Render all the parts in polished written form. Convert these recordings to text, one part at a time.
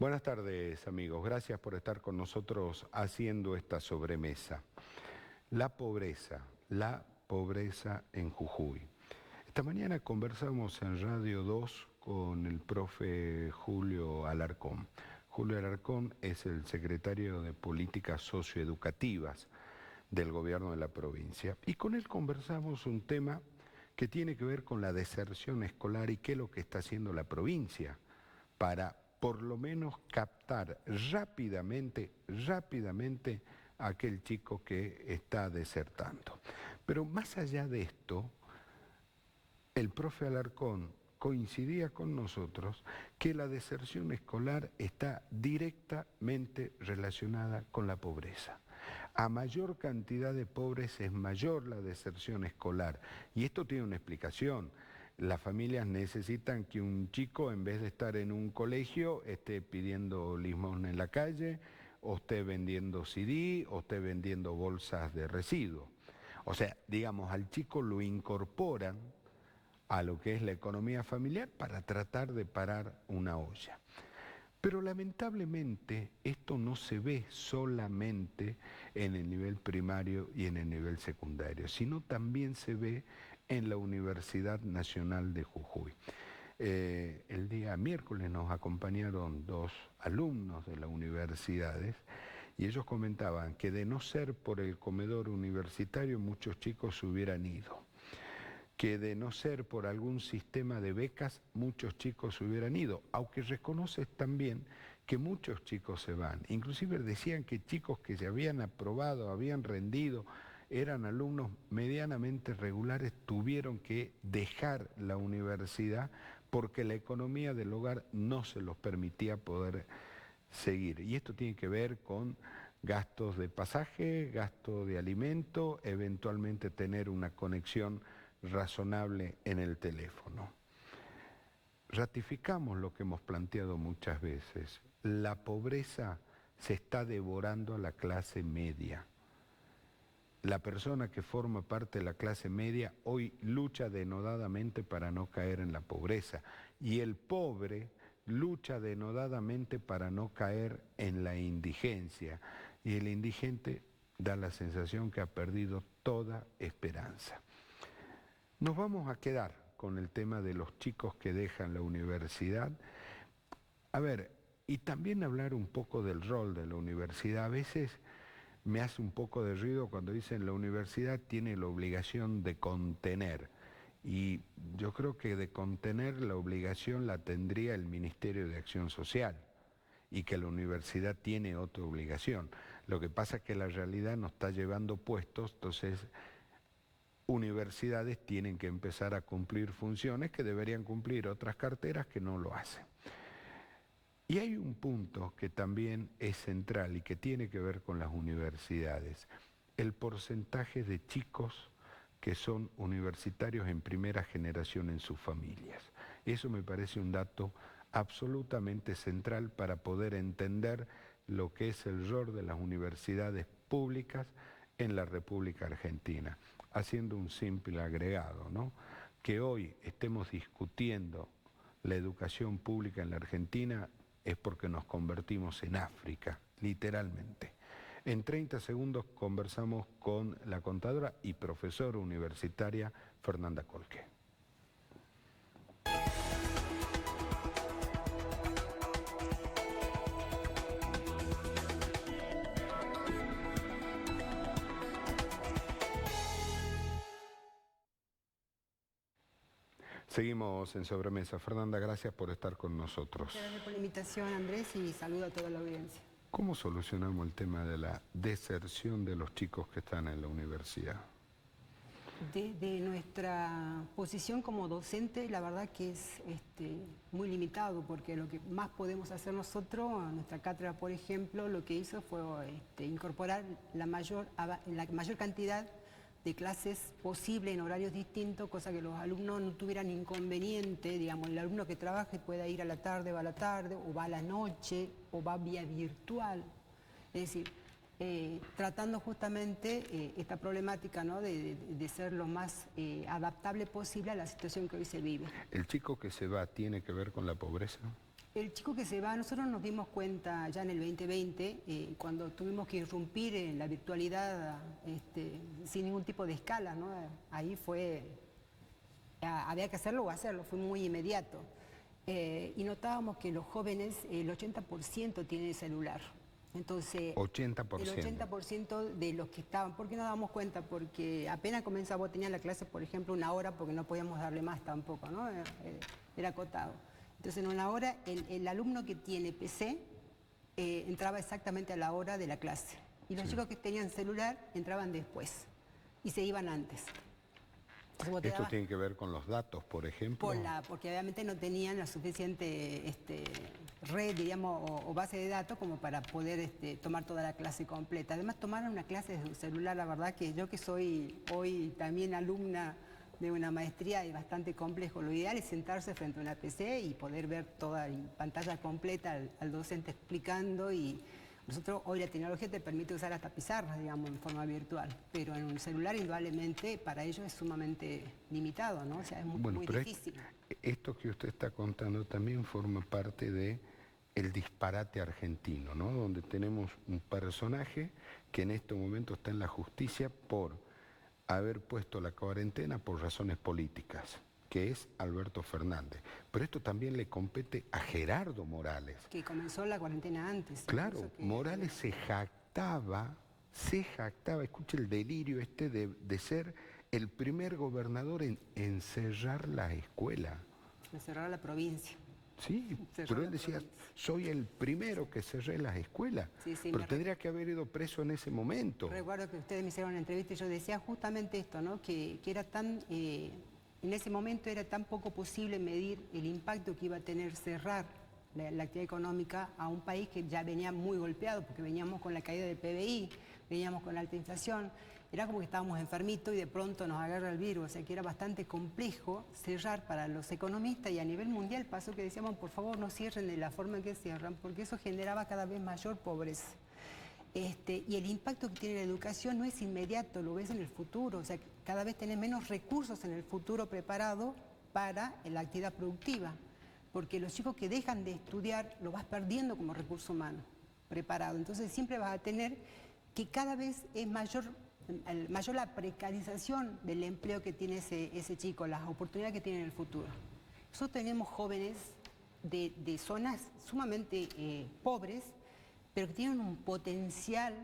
Buenas tardes, amigos. Gracias por estar con nosotros haciendo esta sobremesa. La pobreza en Jujuy. Esta mañana conversamos en Radio 2 con el profe Julio Alarcón. Julio Alarcón es el secretario de Políticas Socioeducativas del gobierno de la provincia. Y con él conversamos un tema que tiene que ver con la deserción escolar y qué es lo que está haciendo la provincia para por lo menos captar rápidamente a aquel chico que está desertando. Pero más allá de esto, el profe Alarcón coincidía con nosotros que la deserción escolar está directamente relacionada con la pobreza. A mayor cantidad de pobres es mayor la deserción escolar. Y esto tiene una explicación. Las familias necesitan que un chico, en vez de estar en un colegio, esté pidiendo limón en la calle, o esté vendiendo CD, o esté vendiendo bolsas de residuos. O sea, digamos, al chico lo incorporan a lo que es la economía familiar para tratar de parar una olla. Pero lamentablemente esto no se ve solamente en el nivel primario y en el nivel secundario, sino también se ve en la Universidad Nacional de Jujuy. El día miércoles nos acompañaron dos alumnos de las universidades y ellos comentaban que de no ser por el comedor universitario muchos chicos se hubieran ido, que de no ser por algún sistema de becas, muchos chicos se hubieran ido, aunque reconoces también que muchos chicos se van. Inclusive decían que chicos que se habían aprobado, habían rendido, eran alumnos medianamente regulares, tuvieron que dejar la universidad porque la economía del hogar no se los permitía poder seguir. Y esto tiene que ver con gastos de pasaje, gasto de alimento, eventualmente tener una conexión razonable en el teléfono. Ratificamos lo que hemos planteado muchas veces. La pobreza se está devorando a la clase media. La persona que forma parte de la clase media hoy lucha denodadamente para no caer en la pobreza. Y el pobre lucha denodadamente para no caer en la indigencia. Y el indigente da la sensación que ha perdido toda esperanza. Nos vamos a quedar con el tema de los chicos que dejan la universidad. A ver, y también hablar un poco del rol de la universidad. A veces me hace un poco de ruido cuando dicen la universidad tiene la obligación de contener. Y yo creo que de contener la obligación la tendría el Ministerio de Acción Social y que la universidad tiene otra obligación. Lo que pasa es que la realidad nos está llevando puestos, entonces universidades tienen que empezar a cumplir funciones que deberían cumplir otras carteras que no lo hacen. Y hay un punto que también es central y que tiene que ver con las universidades, el porcentaje de chicos que son universitarios en primera generación en sus familias. Eso me parece un dato absolutamente central para poder entender lo que es el rol de las universidades públicas en la República Argentina. Haciendo un simple agregado, ¿no? Que hoy estemos discutiendo la educación pública en la Argentina es porque nos convertimos en África, literalmente. En 30 segundos conversamos con la contadora y profesora universitaria Fernanda Colque. Seguimos en Sobremesa. Fernanda, gracias por estar con nosotros. Muchas gracias por la invitación, Andrés, y saludo a toda la audiencia. ¿Cómo solucionamos el tema de la deserción de los chicos que están en la universidad? Desde nuestra posición como docente, la verdad que es muy limitado, porque lo que más podemos hacer nosotros, nuestra cátedra, por ejemplo, lo que hizo fue incorporar la mayor cantidad de clases posible en horarios distintos, cosa que los alumnos no tuvieran inconveniente, digamos, el alumno que trabaje pueda ir a la tarde, va a la tarde, o va a la noche, o va vía virtual. Es decir, tratando justamente esta problemática, ¿no?, de ser lo más adaptable posible a la situación que hoy se vive. ¿El chico que se va tiene que ver con la pobreza? El chico que se va, nosotros nos dimos cuenta ya en el 2020, cuando tuvimos que irrumpir en la virtualidad sin ningún tipo de escala, ¿no? Ahí había que hacerlo o hacerlo, fue muy inmediato. Y notábamos que los jóvenes, el 80% tienen celular. Entonces, 80%. el 80% de los que estaban, ¿por qué nos damos cuenta? Porque apenas comenzaba, tenía la clase, por ejemplo, una hora, porque no podíamos darle más tampoco, ¿no? Era acotado. Entonces, en una hora, el alumno que tiene PC entraba exactamente a la hora de la clase. Y los chicos que tenían celular entraban después y se iban antes. Entonces, ¿Esto tiene que ver con los datos, por ejemplo? Porque obviamente no tenían la suficiente red, diríamos, o base de datos como para poder tomar toda la clase completa. Además, tomaron una clase desde un celular, la verdad que yo que soy hoy también alumna de una maestría es bastante complejo. Lo ideal es sentarse frente a una PC y poder ver toda en pantalla completa al docente explicando y nosotros hoy la tecnología te permite usar hasta pizarras, digamos, en forma virtual, pero en un celular indudablemente para ellos es sumamente limitado, ¿no? O sea, es muy difícil. Esto que usted está contando también forma parte de el disparate argentino, ¿no? Donde tenemos un personaje que en este momento está en la justicia por haber puesto la cuarentena por razones políticas, que es Alberto Fernández. Pero esto también le compete a Gerardo Morales. Que comenzó la cuarentena antes. Claro, Morales se jactaba, escuche el delirio de ser el primer gobernador en cerrar la escuela. En cerrar la provincia. Sí, pero él decía, soy el primero que cerré las escuelas, pero tendría que haber ido preso en ese momento. Recuerdo que ustedes me hicieron una entrevista y yo decía justamente esto, ¿no? Que era tan, en ese momento era tan poco posible medir el impacto que iba a tener cerrar la actividad económica a un país que ya venía muy golpeado, porque veníamos con la caída del PBI, veníamos con alta inflación, era como que estábamos enfermitos y de pronto nos agarra el virus, o sea que era bastante complejo cerrar para los economistas y a nivel mundial pasó que decíamos, por favor no cierren de la forma en que cierran, porque eso generaba cada vez mayor pobreza. Y el impacto que tiene la educación no es inmediato, lo ves en el futuro, o sea, cada vez tenés menos recursos en el futuro preparados para la actividad productiva, porque los chicos que dejan de estudiar lo vas perdiendo como recurso humano preparado, entonces siempre vas a tener que cada vez es mayor la precarización del empleo que tiene ese chico, las oportunidades que tiene en el futuro. Nosotros tenemos jóvenes de zonas sumamente pobres, pero que tienen un potencial,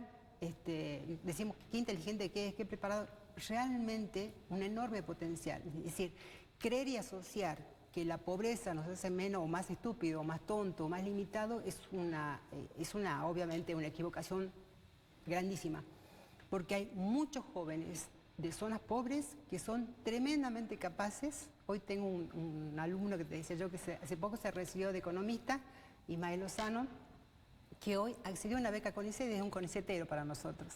decimos qué inteligente que es, qué preparado, realmente un enorme potencial. Es decir, creer y asociar que la pobreza nos hace menos o más estúpido, o más tonto, o más limitado, es obviamente una equivocación grandísima. Porque hay muchos jóvenes de zonas pobres que son tremendamente capaces. Hoy tengo un alumno que te decía yo que hace poco se recibió de economista, Ismael Lozano, que hoy accedió a una beca CONICET y es un CONICETero para nosotros.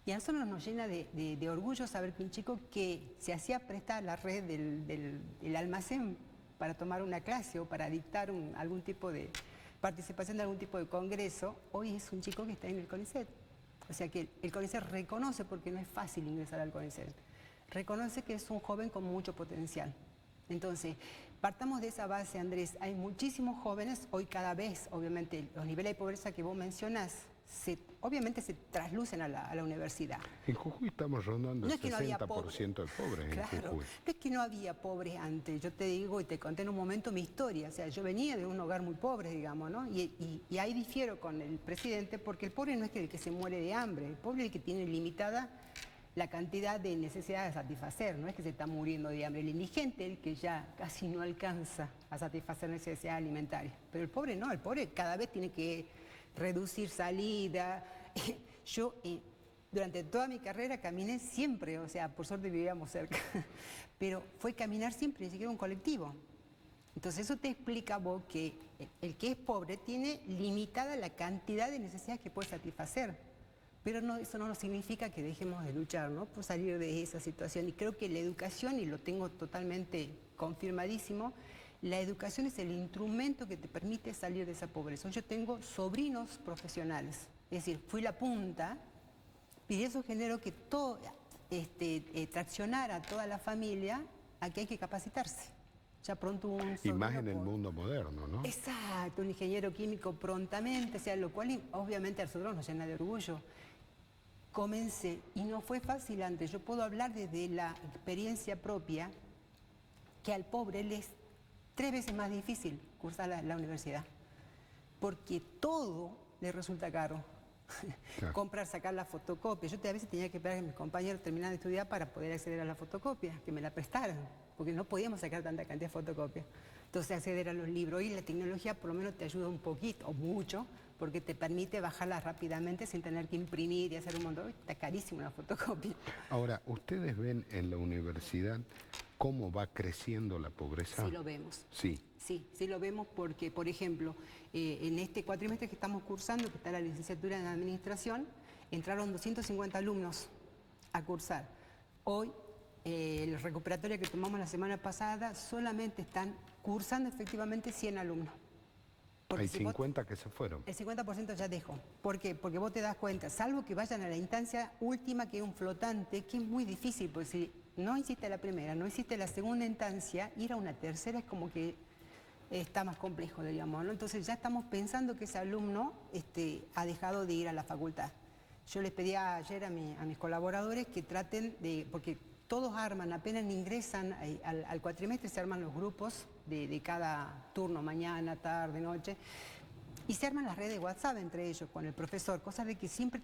Y a nosotros nos llena de orgullo saber que un chico que se hacía prestar la red del almacén para tomar una clase o para dictar algún tipo de participación de algún tipo de congreso, hoy es un chico que está en el CONICET. O sea que el CONICET reconoce, porque no es fácil ingresar al CONICET, reconoce que es un joven con mucho potencial. Entonces, partamos de esa base, Andrés. Hay muchísimos jóvenes, hoy cada vez, obviamente, los niveles de pobreza que vos mencionás, obviamente se traslucen a la universidad. En Jujuy estamos rondando el 60% de pobres en Jujuy. No es que no había pobres antes, yo te digo y te conté en un momento mi historia, o sea, yo venía de un hogar muy pobre, digamos, ¿no? Y ahí difiero con el presidente, porque el pobre no es el que se muere de hambre, el pobre es el que tiene limitada la cantidad de necesidades a satisfacer, no es que se está muriendo de hambre, el indigente es el que ya casi no alcanza a satisfacer necesidades alimentarias, pero el pobre no, el pobre cada vez tiene que reducir salida. Yo durante toda mi carrera caminé siempre, o sea, por suerte vivíamos cerca, pero fue caminar siempre, ni siquiera un colectivo. Entonces eso te explica vos que el que es pobre tiene limitada la cantidad de necesidades que puede satisfacer, pero no, eso no significa que dejemos de luchar, ¿no?, por salir de esa situación. Y creo que la educación, y lo tengo totalmente confirmadísimo, la educación es el instrumento que te permite salir de esa pobreza. Yo tengo sobrinos profesionales, es decir, fui la punta y eso generó que todo, traccionara a toda la familia a que hay que capacitarse. ya pronto un Y más en sobrino el por- mundo moderno, ¿no? Exacto, un ingeniero químico prontamente, o sea, lo cual obviamente a nosotros nos llena de orgullo. Comencé, y no fue fácil antes, yo puedo hablar desde la experiencia propia, que al pobre le es 3 veces más difícil cursar la universidad, porque todo le resulta caro. Claro. Comprar, sacar la fotocopia. Yo a veces tenía que esperar a que mis compañeros terminaran de estudiar para poder acceder a la fotocopia, que me la prestaran, porque no podíamos sacar tanta cantidad de fotocopias. Entonces acceder a los libros. Hoy la tecnología por lo menos te ayuda un poquito, o mucho, porque te permite bajarla rápidamente sin tener que imprimir y hacer un montón. Está carísimo una fotocopia. Ahora, ¿ustedes ven en la universidad cómo va creciendo la pobreza? Sí lo vemos. Sí. Sí lo vemos porque, por ejemplo, en este cuatrimestre que estamos cursando, que está la licenciatura en Administración, entraron 250 alumnos a cursar. Hoy, el recuperatorio que tomamos la semana pasada, solamente están cursando efectivamente 100 alumnos. Porque Hay si vos- 50 que se fueron. el 50% ya dejó. ¿Por qué? Porque vos te das cuenta, salvo que vayan a la instancia última, que es un flotante, que es muy difícil, porque si no hiciste la primera, no hiciste la segunda instancia, ir a una tercera es como que está más complejo, digamos, ¿no? Entonces ya estamos pensando que ese alumno ha dejado de ir a la facultad. Yo les pedí ayer a mis colaboradores que traten de, porque todos arman, apenas ingresan al cuatrimestre, se arman los grupos de cada turno, mañana, tarde, noche, y se arman las redes de WhatsApp entre ellos, con el profesor, cosas de que siempre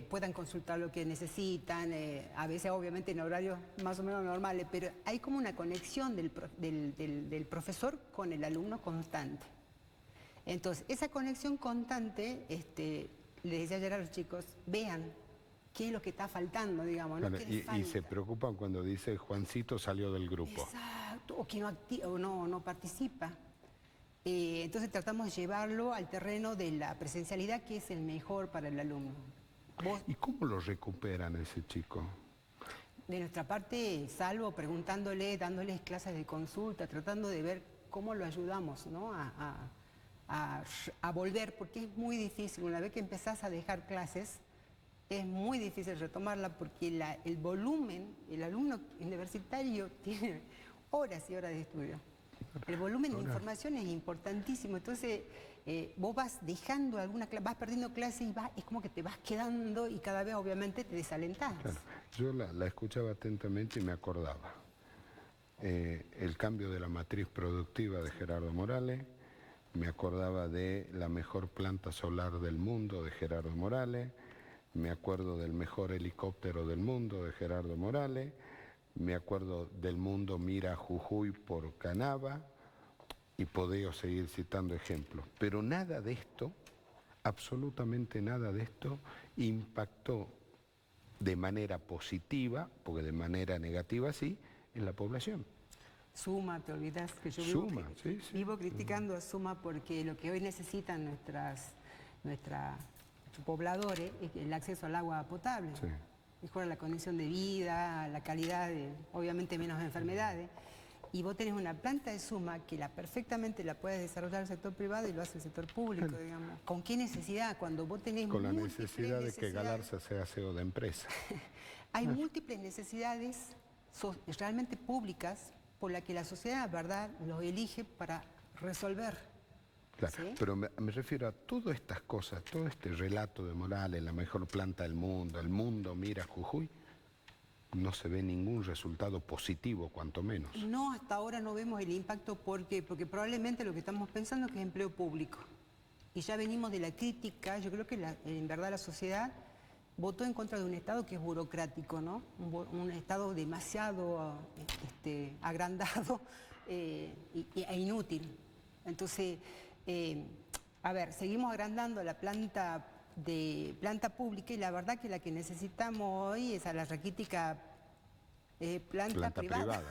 puedan consultar lo que necesitan, a veces obviamente en horarios más o menos normales, pero hay como una conexión del profesor con el alumno constante. Entonces, esa conexión constante, les decía ayer a los chicos, vean qué es lo que está faltando, digamos, ¿no? Claro, ¿Qué les y falta? se preocupan cuando dice Juancito salió del grupo. Exacto, o que no participa. Entonces tratamos de llevarlo al terreno de la presencialidad, que es el mejor para el alumno. Vos, ¿Y cómo lo recuperan a ese chico? de nuestra parte, salvo preguntándole, dándoles clases de consulta, tratando de ver cómo lo ayudamos, ¿no? a volver, porque es muy difícil. Una vez que empezás a dejar clases, es muy difícil retomarla porque el volumen, el alumno universitario tiene horas y horas de estudio. El volumen de información es importantísimo, entonces vos vas dejando alguna clase, vas perdiendo clase y es como que te vas quedando y cada vez obviamente te desalentás. Claro, yo la escuchaba atentamente y me acordaba. El cambio de la matriz productiva de Gerardo Morales, me acordaba de la mejor planta solar del mundo de Gerardo Morales, me acuerdo del mejor helicóptero del mundo de Gerardo Morales, me acuerdo del mundo mira Jujuy por Canava y podría seguir citando ejemplos. Pero nada de esto, absolutamente nada de esto, impactó de manera positiva, porque de manera negativa sí, en la población. Suma, te olvidas que yo Suma, sí. vivo criticando a Suma porque lo que hoy necesitan nuestros pobladores es el acceso al agua potable. Sí. Mejora la condición de vida, la calidad, obviamente menos enfermedades. Y vos tenés una planta de Suma que perfectamente la puedes desarrollar el sector privado y lo hace el sector público, digamos. ¿Con qué necesidad? Cuando vos tenés Con la múltiples necesidad de que necesidades. Galarza sea CEO de empresa. Hay múltiples necesidades realmente públicas por las que la sociedad, ¿verdad?, los elige para resolver. Claro, ¿Sí? pero me refiero a todas estas cosas, todo este relato de Morales, la mejor planta del mundo, el mundo mira Jujuy, no se ve ningún resultado positivo, cuanto menos. No, hasta ahora no vemos el impacto porque probablemente lo que estamos pensando es que es empleo público. Y ya venimos de la crítica, yo creo que en verdad la sociedad votó en contra de un Estado que es burocrático, ¿no? Un Estado demasiado agrandado e inútil. Entonces, a ver, seguimos agrandando la planta pública y la verdad que la que necesitamos hoy es a la raquítica planta privada.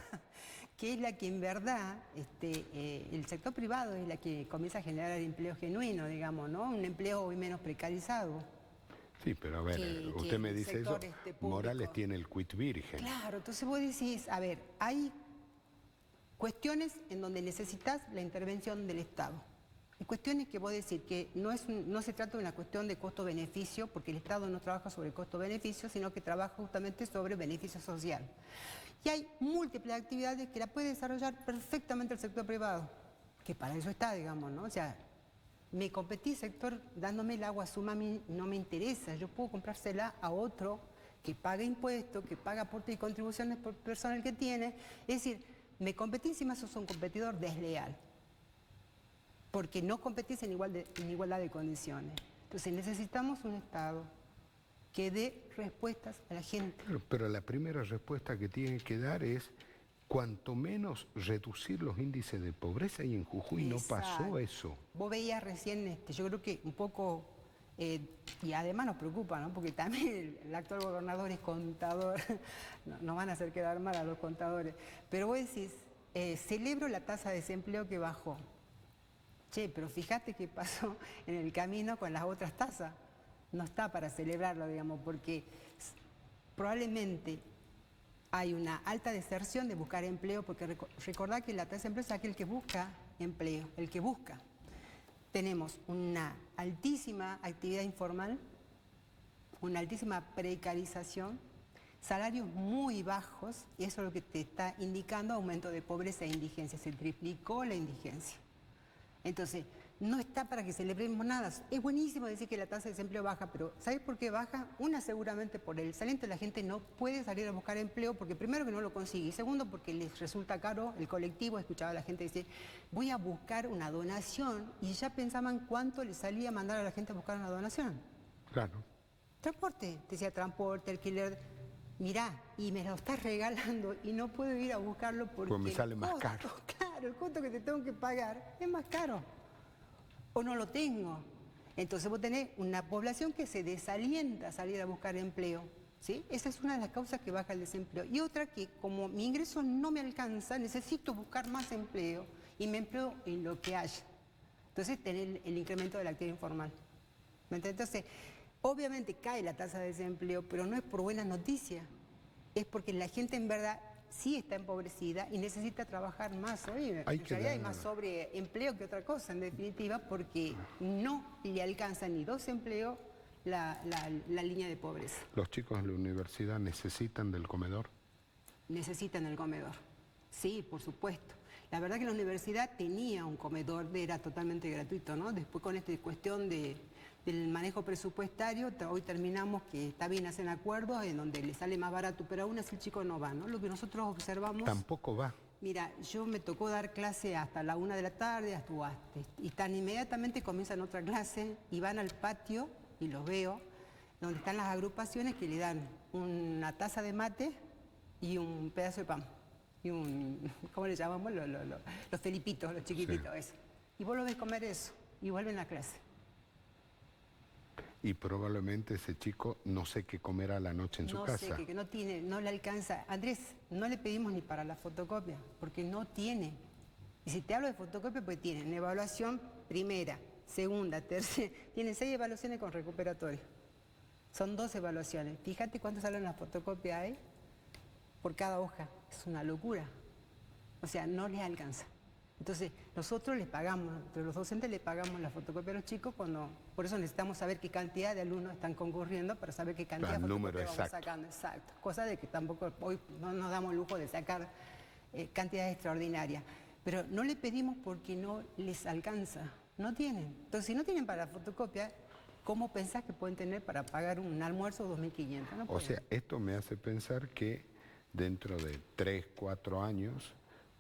Que es la que en verdad, el sector privado es la que comienza a generar empleo genuino, digamos, ¿no? Un empleo hoy menos precarizado. Sí, pero a ver, usted me dice eso, Morales tiene el quit virgen. Claro, entonces vos decís, a ver, hay cuestiones en donde necesitas la intervención del Estado. Hay cuestiones que vos decís que no se trata de una cuestión de costo-beneficio, porque el Estado no trabaja sobre costo-beneficio, sino que trabaja justamente sobre beneficio social. Y hay múltiples actividades que la puede desarrollar perfectamente el sector privado, que para eso está, digamos, ¿no? O sea, me competí sector dándome el agua suma, a mí no me interesa, yo puedo comprársela a otro que paga impuestos, que paga aportes y contribuciones por personal que tiene. Es decir, me competí, encima sos un competidor desleal, porque no competís en igualdad de condiciones. Entonces necesitamos un Estado que dé respuestas a la gente. Pero la primera respuesta que tiene que dar es cuanto menos reducir los índices de pobreza, y en Jujuy no pasó eso. Vos veías recién, yo creo que un poco, y además nos preocupa, ¿no? Porque también el actual gobernador es contador, nos van a hacer quedar mal a los contadores, pero vos decís, celebro la tasa de desempleo que bajó. Che, pero fíjate qué pasó en el camino con las otras tasas. No está para celebrarlo, digamos, porque probablemente hay una alta deserción de buscar empleo, porque recordá que la tasa de desempleo es aquel que busca empleo, el que busca. Tenemos una altísima actividad informal, una altísima precarización, salarios muy bajos, y eso es lo que te está indicando aumento de pobreza e indigencia. Se triplicó la indigencia. Entonces, no está para que celebremos nada. Es buenísimo decir que la tasa de desempleo baja, pero ¿sabes por qué baja? Una, seguramente por el saliente, la gente no puede salir a buscar empleo porque primero que no lo consigue, y segundo porque les resulta caro el colectivo. Escuchaba a la gente decir, voy a buscar una donación, y ya pensaban cuánto les salía mandar a la gente a buscar una donación. Claro. Transporte, te decía transporte, alquiler. Mirá, y me lo estás regalando y no puedo ir a buscarlo porque Pues me sale más caro. Claro, el costo que te tengo que pagar es más caro. O no lo tengo. Entonces vos tenés una población que se desalienta a salir a buscar empleo, ¿sí? Esa es una de las causas que baja el desempleo. Y otra que, como mi ingreso no me alcanza, necesito buscar más empleo y me empleo en lo que haya. Entonces tenés el incremento de la actividad informal. ¿Me entiendes? Entonces, obviamente cae la tasa de desempleo, pero no es por buenas noticias. Es porque la gente en verdad sí está empobrecida y necesita trabajar más. Hoy en realidad hay más sobreempleo que otra cosa, en definitiva, porque no le alcanza ni dos empleos la línea de pobreza. ¿Los chicos de la universidad necesitan del comedor? Necesitan el comedor. Sí, por supuesto. La verdad que la universidad tenía un comedor, era totalmente gratuito, ¿no? Después con esta cuestión del manejo presupuestario, hoy terminamos que está bien, hacen acuerdos en donde le sale más barato, pero aún así el chico no va, ¿no? Lo que nosotros observamos... Tampoco va. Mira, yo me tocó dar clase hasta la 1 de la tarde, y tan inmediatamente comienzan otra clase y van al patio, y los veo, donde están las agrupaciones que le dan una taza de mate y un pedazo de pan. Y ¿cómo le llamamos? Los felipitos, los chiquititos, sí. Eso. Y vos lo ves comer eso, y vuelven a clase. Y probablemente ese chico no sé qué comer a la noche en su casa. No sé, que no le alcanza. Andrés, no le pedimos ni para la fotocopia, porque no tiene. Y si te hablo de fotocopia, pues tienen evaluación primera, segunda, tercera. Tienen 6 evaluaciones con recuperatorio. Son 2 evaluaciones. Fíjate cuánto salen las fotocopias hay por cada hoja. Es una locura. O sea, no les alcanza. Entonces, nosotros les pagamos, entre los docentes les pagamos la fotocopia a los chicos por eso necesitamos saber qué cantidad de alumnos están concurriendo para saber qué cantidad de fotocopias vamos sacando. Exacto. Cosa de que tampoco hoy no nos damos el lujo de sacar cantidades extraordinarias. Pero no le pedimos porque no les alcanza. No tienen. Entonces, si no tienen para la fotocopia, ¿cómo pensás que pueden tener para pagar un almuerzo 2.500? No o sea, esto me hace pensar que dentro de 3, 4 años...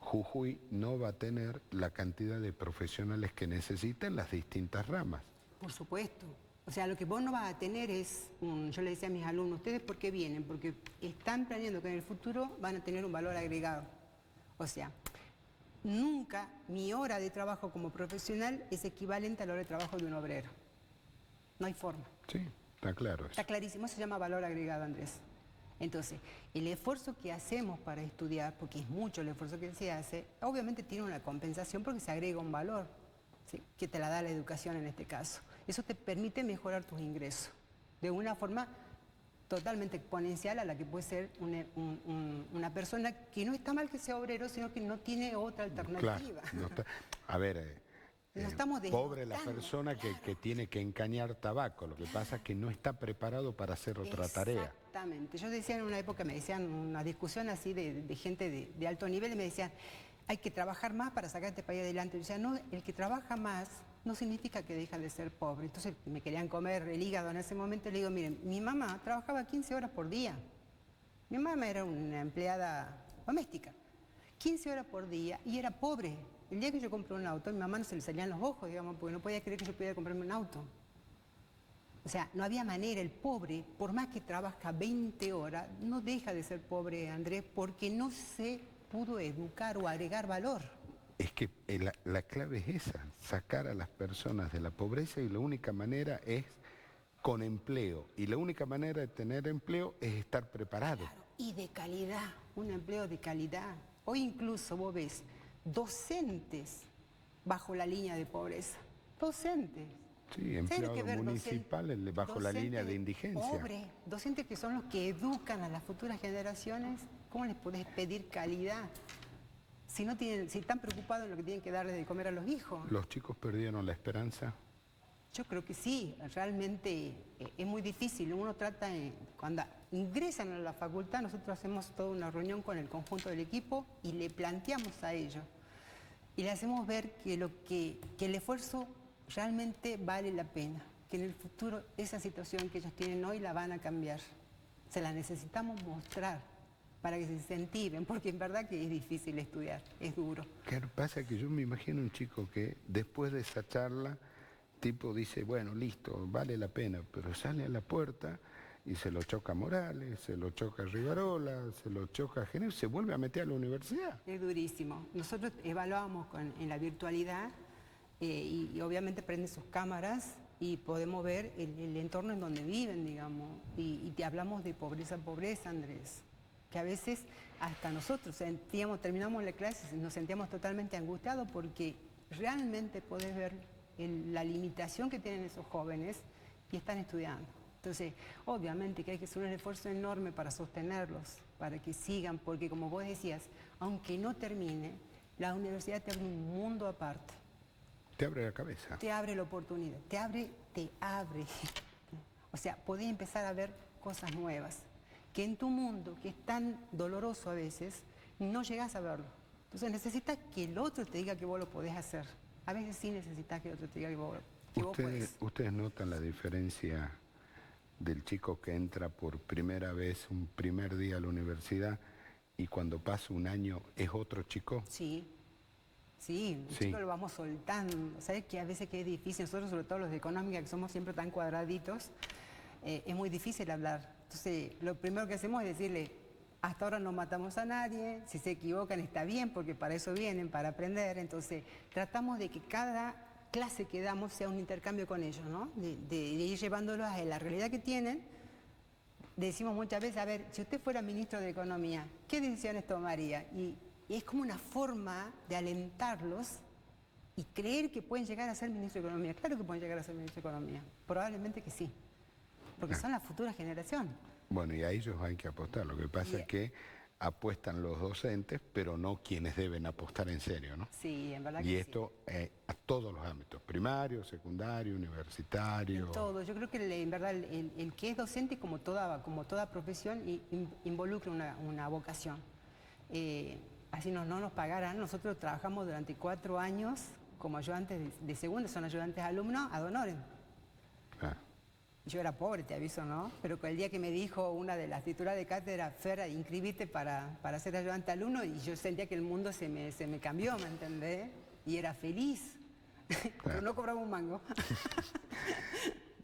Jujuy no va a tener la cantidad de profesionales que necesita en las distintas ramas. Por supuesto. O sea, lo que vos no vas a tener es, yo le decía a mis alumnos, ¿ustedes por qué vienen? Porque están planeando que en el futuro van a tener un valor agregado. O sea, nunca mi hora de trabajo como profesional es equivalente a la hora de trabajo de un obrero. No hay forma. Sí, está claro eso. Está clarísimo, eso se llama valor agregado, Andrés. Entonces, el esfuerzo que hacemos para estudiar, porque es mucho el esfuerzo que se hace, obviamente tiene una compensación porque se agrega un valor, ¿sí? Que te la da la educación en este caso. Eso te permite mejorar tus ingresos de una forma totalmente exponencial a la que puede ser una persona que no está mal que sea obrero, sino que no tiene otra alternativa. Claro, no está. A ver, No estamos Pobre la desmontando, persona claro. que tiene que encañar tabaco, lo que pasa es que no está preparado para hacer otra tarea. Exactamente. Yo decía en una época, me decían una discusión así de gente de alto nivel y me decían, hay que trabajar más para sacar este país adelante. Yo decía, no, el que trabaja más no significa que deja de ser pobre. Entonces me querían comer el hígado en ese momento y le digo, miren, mi mamá trabajaba 15 horas por día. Mi mamá era una empleada doméstica, 15 horas por día y era pobre. El día que yo compré un auto, a mi mamá no se le salían los ojos, digamos, porque no podía creer que yo pudiera comprarme un auto. O sea, no había manera, el pobre, por más que trabaja 20 horas, no deja de ser pobre, Andrés, porque no se pudo educar o agregar valor. Es que la clave es esa, sacar a las personas de la pobreza y la única manera es con empleo. Y la única manera de tener empleo es estar preparado. Claro, y de calidad, un empleo de calidad. Hoy incluso vos ves docentes bajo la línea de pobreza. Docentes. Sí, ¿Sabes lo que empleados ver municipales bajo la línea de indigencia. Pobres, docentes que son los que educan a las futuras generaciones. ¿Cómo les podés pedir calidad? Si no tienen, si están preocupados en lo que tienen que darles de comer a los hijos. ¿Los chicos perdieron la esperanza? Yo creo que sí, realmente es muy difícil. Uno trata, cuando ingresan a la facultad, nosotros hacemos toda una reunión con el conjunto del equipo y le planteamos a ellos. Y le hacemos ver que el esfuerzo realmente vale la pena, que en el futuro esa situación que ellos tienen hoy la van a cambiar. Se la necesitamos mostrar para que se incentiven, porque en verdad que es difícil estudiar, es duro. Claro, pasa que yo me imagino un chico que después de esa charla, tipo dice, bueno, listo, vale la pena, pero sale a la puerta y se lo choca a Morales, se lo choca a Rivarola, se lo choca a Genero, se vuelve a meter a la universidad. Es durísimo. Nosotros evaluamos en la virtualidad y obviamente prenden sus cámaras y podemos ver el entorno en donde viven, digamos. Y te hablamos de pobreza, pobreza, Andrés. Que a veces hasta nosotros terminamos la clase y nos sentíamos totalmente angustiados porque realmente podés ver la limitación que tienen esos jóvenes y están estudiando. Entonces, obviamente que hay que hacer un esfuerzo enorme para sostenerlos, para que sigan, porque como vos decías, aunque no termine, la universidad te abre un mundo aparte. Te abre la cabeza. Te abre la oportunidad, te abre. O sea, podés empezar a ver cosas nuevas, que en tu mundo, que es tan doloroso a veces, no llegás a verlo. Entonces necesitas que el otro te diga que vos lo podés hacer. A veces sí necesitas que el otro te diga que vos podés. ¿Ustedes notan la diferencia del chico que entra por primera vez, un primer día a la universidad, y cuando pasa un año es otro chico? Sí, el chico lo vamos soltando. ¿Sabes que a veces que es difícil? Nosotros, sobre todo los de económica, que somos siempre tan cuadraditos, es muy difícil hablar. Entonces, lo primero que hacemos es decirle, hasta ahora no matamos a nadie, si se equivocan está bien, porque para eso vienen, para aprender. Entonces, tratamos de que cada clase que damos sea un intercambio con ellos, ¿no? De ir llevándolos a la realidad que tienen. Decimos muchas veces, a ver, si usted fuera ministro de Economía, ¿qué decisiones tomaría? Y es como una forma de alentarlos y creer que pueden llegar a ser ministro de Economía. Claro que pueden llegar a ser ministro de Economía, probablemente que sí, porque son la futura generación. Bueno, y a ellos hay que apostar. Lo que pasa es que apuestan los docentes, pero no quienes deben apostar en serio, ¿no? Sí, en verdad que sí. Y esto a todos los ámbitos, primario, secundario, universitario. En todo. Yo creo que en verdad el que es docente, como toda profesión, involucra una vocación. Así no nos pagaran. Nosotros trabajamos durante 4 años como ayudantes de segunda, son ayudantes alumnos ad honorem. Yo era pobre, te aviso, ¿no? Pero el día que me dijo una de las titulares de cátedra, Fer, inscribite para ser ayudante alumno, y yo sentía que el mundo se me cambió, ¿me entendés? Y era feliz, pero no cobraba un mango.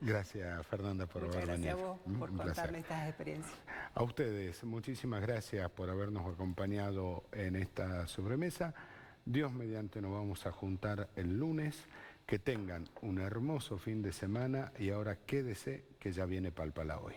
Gracias, Fernanda, por haber venido. Muchas gracias a vos por contarme estas experiencias. A ustedes, muchísimas gracias por habernos acompañado en esta sobremesa. Dios mediante nos vamos a juntar el lunes. Que tengan un hermoso fin de semana y ahora quédese que ya viene Palpala Hoy.